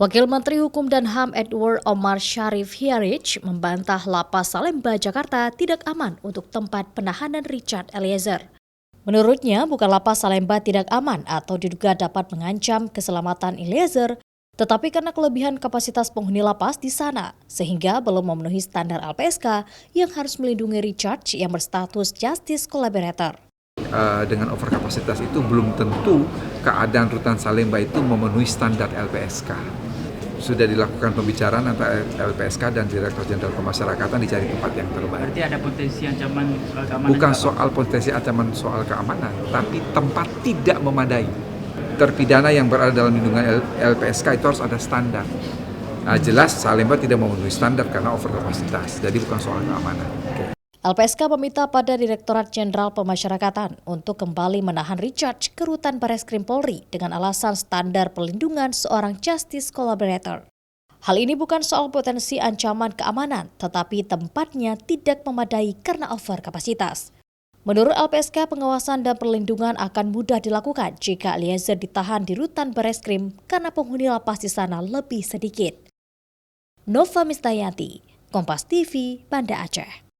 Wakil Menteri Hukum dan HAM Edward Omar Sharif Hiarij membantah Lapas Salemba, Jakarta tidak aman untuk tempat penahanan Richard Eliezer. Menurutnya, bukan Lapas Salemba tidak aman atau diduga dapat mengancam keselamatan Eliezer, tetapi karena kelebihan kapasitas penghuni lapas di sana, sehingga belum memenuhi standar LPSK yang harus melindungi Richard yang berstatus Justice Collaborator. Dengan overkapasitas itu belum tentu keadaan rutan Salemba itu memenuhi standar LPSK. Sudah dilakukan pembicaraan antara LPSK dan Direktur Jenderal Pemasyarakatan dicari tempat yang terbaik. Berarti ada potensi ancaman keamanan? Bukan soal potensi ancaman soal keamanan, tapi tempat tidak memadai. Terpidana yang berada dalam lindungan LPSK itu harus ada standar. Jelas Salemba tidak memenuhi standar karena overkapasitas, jadi bukan soal keamanan. LPSK meminta pada Direktorat Jenderal Pemasyarakatan untuk kembali menahan Richard ke rutan Bareskrim Polri dengan alasan standar perlindungan seorang Justice Collaborator. Hal ini bukan soal potensi ancaman keamanan, tetapi tempatnya tidak memadai karena overkapasitas. Menurut LPSK, pengawasan dan perlindungan akan mudah dilakukan jika Eliezer ditahan di rutan Bareskrim karena penghuni lapas di sana lebih sedikit. Nova Mistayanti, Kompas TV, Banda Aceh.